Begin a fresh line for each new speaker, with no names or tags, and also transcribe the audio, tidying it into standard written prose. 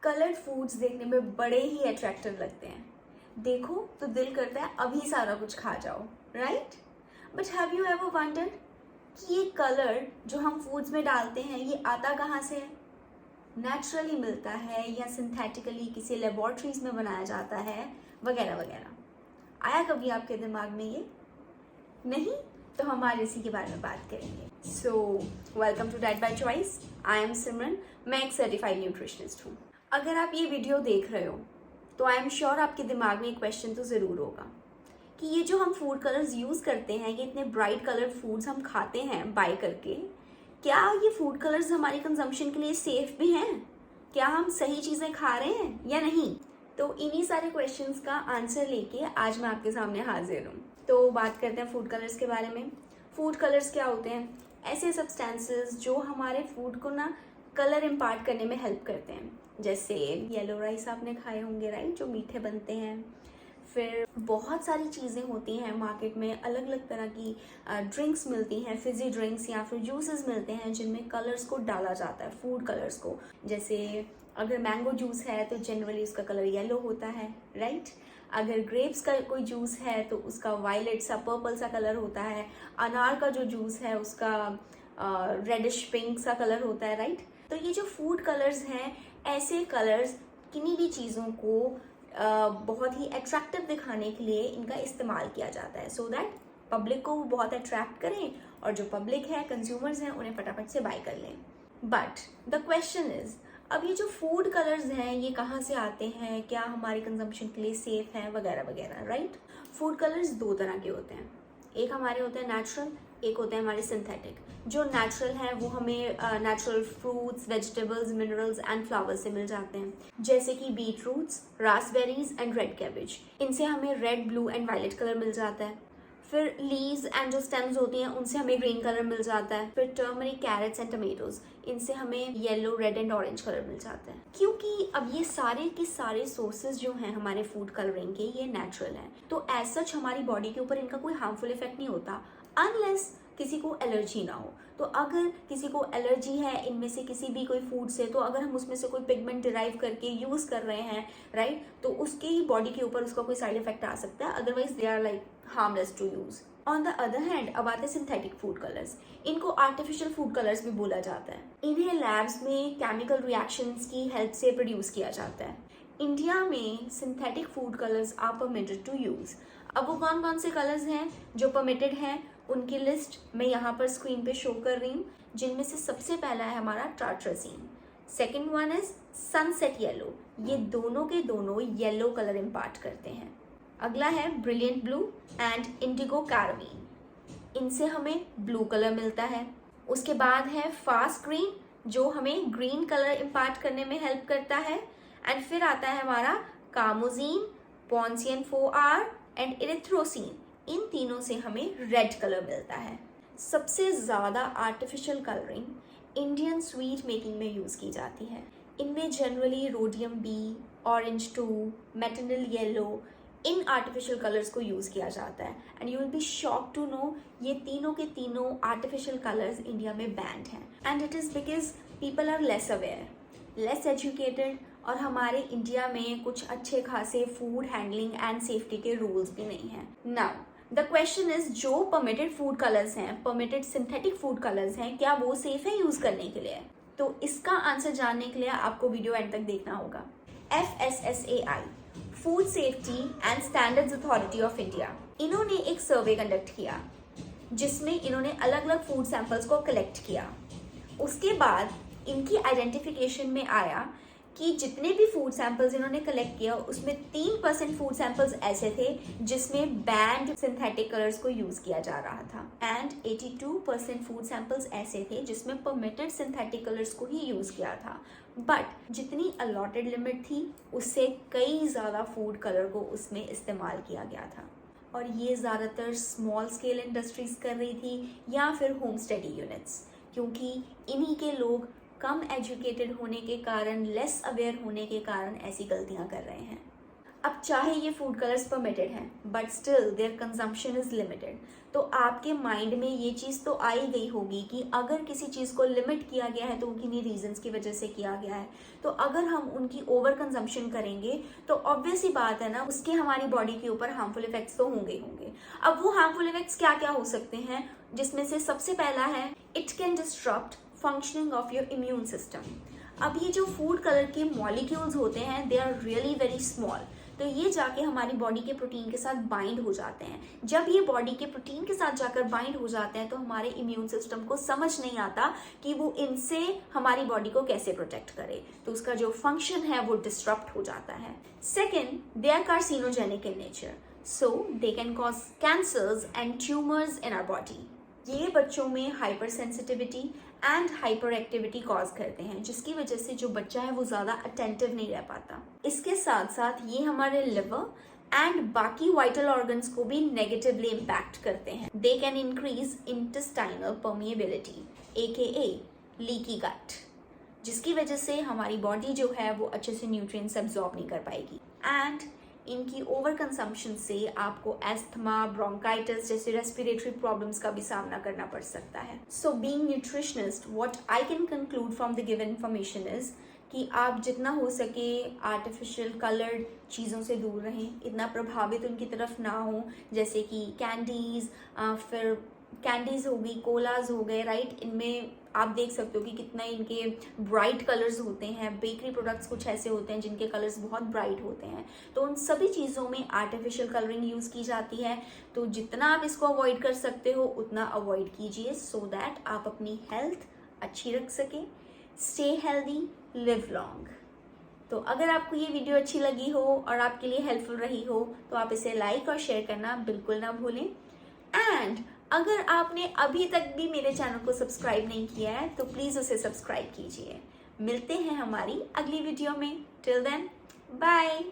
Coloured foods देखने में बड़े ही अट्रैक्टिव लगते हैं। देखो तो दिल करता है अभी सारा कुछ खा जाओ, right? But have you ever wondered कि ये कलर जो हम फूड्स में डालते हैं ये आता कहाँ से है? नेचुरली मिलता है या सिंथेटिकली किसी लेबोरेटरीज में बनाया जाता है, वगैरह वगैरह। आया कभी आपके दिमाग में ये? नहीं? तो हम आज इसी के बारे में बात करेंगे। So welcome to diet by choice. I am Simran, मैं एक सर्टिफाइड न्यूट्रिशनिस्ट हूँ। अगर आप ये वीडियो देख रहे हो तो आई एम श्योर आपके दिमाग में एक क्वेश्चन तो ज़रूर होगा कि ये जो हम फूड कलर्स यूज़ करते हैं, ये इतने ब्राइट कलर्ड फूड्स हम खाते हैं बाय करके, क्या ये फूड कलर्स हमारी कंजम्पशन के लिए सेफ भी हैं? क्या हम सही चीज़ें खा रहे हैं या नहीं? तो इन्हीं सारे क्वेश्चंस का आंसर लेके आज मैं आपके सामने हाजिर हूँ। तो बात करते हैं फूड कलर्स के बारे में। फूड कलर्स क्या होते हैं? ऐसे सब्सटेंसेस जो हमारे फूड को ना कलर इम्पार्ट करने में हेल्प करते हैं। जैसे येलो राइस आपने खाए होंगे, राइट, जो मीठे बनते हैं। फिर बहुत सारी चीज़ें होती हैं मार्केट में, अलग अलग तरह की ड्रिंक्स मिलती हैं, फिजी ड्रिंक्स या फिर जूसेस मिलते हैं जिनमें कलर्स को डाला जाता है, फूड कलर्स को। जैसे अगर मैंगो जूस है तो जनरली उसका कलर येलो होता है, राइट? अगर ग्रेप्स का कोई जूस है तो उसका वायलेट सा पर्पल सा कलर होता है। अनार का जो जूस है उसका रेडिश पिंक सा कलर होता है, राइट? तो ये जो फूड कलर्स हैं, ऐसे कलर्स किन्हीं भी चीज़ों को बहुत ही अट्रैक्टिव दिखाने के लिए इनका इस्तेमाल किया जाता है, सो दैट पब्लिक को वो बहुत अट्रैक्ट करें और जो पब्लिक है, कंज्यूमर्स हैं, उन्हें फटाफट से बाय कर लें। बट द क्वेश्चन इज, अब ये जो फूड कलर्स हैं ये कहाँ से आते हैं, क्या हमारी कंजम्पशन के लिए सेफ हैं, वगैरह वगैरह, राइट? फूड कलर्स दो तरह के होते हैं। एक हमारे होते हैं नेचुरल, एक होते हैं हमारे सिंथेटिक। जो नेचुरल हैं वो हमें natural fruits, vegetables, minerals and flowers से मिल जाते हैं, जैसे कि beet roots, raspberries and red cabbage. इनसे हमें red, blue and violet colour मिल जाता है। फिर लीव्स एंड जो स्टेम्स होती हैं उनसे हमें ग्रीन कलर मिल जाता है। फिर टर्मरिक, कैरेट्स एंड टमेटोज, इनसे हमें yellow, red and orange colour मिल जाता है। क्योंकि अब ये सारे के सारे सोर्सेज जो हैं हमारे फूड कलरिंग के, ये नेचुरल हैं, तो एज सच हमारी बॉडी के ऊपर इनका कोई हार्मफुल इफेक्ट नहीं होता, अनलेस किसी को एलर्जी ना हो। तो अगर किसी को एलर्जी है इनमें से किसी भी कोई फूड से, तो अगर हम उसमें से कोई पिगमेंट डिराइव करके यूज़ कर रहे हैं, राइट, तो उसके ही बॉडी के ऊपर उसका कोई साइड इफेक्ट आ सकता है। Otherwise they are like harmless to use. On the other hand, अब आते हैं सिंथेटिक फूड कलर्स। इनको आर्टिफिशियल फूड कलर्स भी बोला जाता है। इन्हें लैब्स में केमिकल रिएक्शंस की हेल्प से प्रोड्यूस किया जाता है। इंडिया में synthetic food colours are permitted to use. अब वो कौन कौन से कलर्स हैं जो परमिटेड हैं, उनकी लिस्ट मैं यहाँ पर स्क्रीन पे शो कर रही हूँ, जिनमें से सबसे पहला है हमारा tartrazine. Second one is sunset yellow, ये दोनों के दोनों येलो कलर इम्पार्ट करते हैं। अगला है ब्रिलियंट ब्लू एंड इंडिगो कैरामीन, इनसे हमें ब्लू कलर मिलता है। उसके बाद है फास्ट ग्रीन, जो हमें ग्रीन कलर इम्पार्ट करने में हेल्प करता है। एंड फिर आता है हमारा कार्मोजीन, पॉन्सियन 4R एंड इरिथ्रोसिन, इन तीनों से हमें रेड कलर मिलता है। सबसे ज़्यादा artificial colouring Indian sweet making में यूज़ की जाती है। इनमें generally rhodium B, orange 2, metanil yellow, इन आर्टिफिशियल कलर्स को यूज़ किया जाता है। And you will be shock to know ये तीनों के तीनों आर्टिफिशियल कलर्स इंडिया में बैंड हैं। And it is because people are less aware, less educated, और हमारे इंडिया में कुछ अच्छे खासे फूड हैंडलिंग एंड सेफ्टी के रूल्स भी नहीं हैं। नाउ द क्वेश्चन इज, जो परमिटेड फूड कलर्स हैं, परमिटेड सिंथेटिक फूड कलर्स हैं, क्या वो सेफ है यूज़ करने के लिए? तो इसका आंसर जानने के लिए आपको वीडियो एंड तक देखना होगा। FSSAI, food safety and standards authority of India, इन्होंने एक सर्वे कंडक्ट किया जिसमें इन्होंने अलग अलग फूड सैंपल्स को कलेक्ट किया। उसके बाद इनकी आइडेंटिफिकेशन में आया कि जितने भी फूड सैंपल्स इन्होंने कलेक्ट किया उसमें 3% फूड सैंपल्स ऐसे थे जिसमें बैंड सिंथेटिक कलर्स को यूज़ किया जा रहा था, एंड 82% फूड सैंपल्स ऐसे थे जिसमें परमिटेड सिंथेटिक कलर्स को ही यूज़ किया था। बट जितनी अलॉटेड लिमिट थी उससे कई ज़्यादा फूड कलर को उसमें इस्तेमाल किया गया था, और ये ज़्यादातर स्मॉल स्केल इंडस्ट्रीज़ कर रही थी या फिर होम स्टडी यूनिट्स, क्योंकि इन्हीं के लोग कम एजुकेटेड होने के कारण, लेस अवेयर होने के कारण ऐसी गलतियां कर रहे हैं। अब चाहे ये फूड कलर्स परमिटेड हैं but still their consumption is limited, तो आपके माइंड में ये चीज़ तो आ ही गई होगी कि अगर किसी चीज़ को लिमिट किया गया है तो किन्हीं रीजंस की वजह से किया गया है, तो अगर हम उनकी ओवर कंजम्पशन करेंगे तो ऑब्वियस ही बात है ना, उसके हमारी बॉडी के ऊपर हार्मफुल इफेक्ट्स तो होंगे ही होंगे। अब वो हार्मफुल इफेक्ट्स क्या क्या हो सकते हैं, जिसमें से सबसे पहला है it can disturb functioning of your immune system. अब ये जो फूड कलर के मॉलिक्यूल्स होते हैं they are really very small, तो ये जाके हमारी बॉडी के प्रोटीन के साथ बाइंड हो जाते हैं। जब ये बॉडी के प्रोटीन के साथ जाकर बाइंड हो जाते हैं तो हमारे इम्यून सिस्टम को समझ नहीं आता कि वो इनसे हमारी बॉडी को कैसे प्रोटेक्ट करे, तो उसका जो फंक्शन है वो डिस्टर्ब हो जाता है। Second, they are carcinogenic in nature, so they can cause cancers and tumours in our body. ये बच्चों में hypersensitivity and hyperactivity cause करते हैं, जिसकी वजह से जो बच्चा है वो ज़्यादा अटेंटिव नहीं रह पाता। इसके साथ साथ ये हमारे लिवर एंड बाकी वाइटल ऑर्गन्स को भी नेगेटिवली इम्पैक्ट करते हैं। They can increase intestinal permeability AKA leaky gut, जिसकी वजह से हमारी बॉडी जो है वो अच्छे से न्यूट्रिएंट्स एब्जॉर्ब नहीं कर पाएगी। एंड इनकी ओवर कंजम्पशन से आपको एस्थमा, ब्रोंकाइटिस जैसे रेस्पिरेटरी प्रॉब्लम्स का भी सामना करना पड़ सकता है। So being nutritionist, what I can conclude from the given information is कि आप जितना हो सके आर्टिफिशियल कलर्ड चीज़ों से दूर रहें, इतना प्रभावित उनकी तरफ ना हो, जैसे कि कैंडीज़, फिर कैंडीज़ हो गई, कोलाज हो गए, राइट। इनमें आप देख सकते हो कि कितना इनके ब्राइट कलर्स होते हैं। बेकरी प्रोडक्ट्स कुछ ऐसे होते हैं जिनके कलर्स बहुत ब्राइट होते हैं, तो उन सभी चीज़ों में आर्टिफिशियल कलरिंग यूज़ की जाती है। तो जितना आप इसको अवॉइड कर सकते हो उतना अवॉइड कीजिए, सो दैट आप अपनी हेल्थ अच्छी रख सकें। Stay healthy, live long. तो अगर आपको ये वीडियो अच्छी लगी हो और आपके लिए हेल्पफुल रही हो तो आप इसे लाइक और शेयर करना बिल्कुल ना भूलें। एंड अगर आपने अभी तक भी मेरे चैनल को सब्सक्राइब नहीं किया है तो प्लीज़ उसे सब्सक्राइब कीजिए। मिलते हैं हमारी अगली वीडियो में। Till then, bye.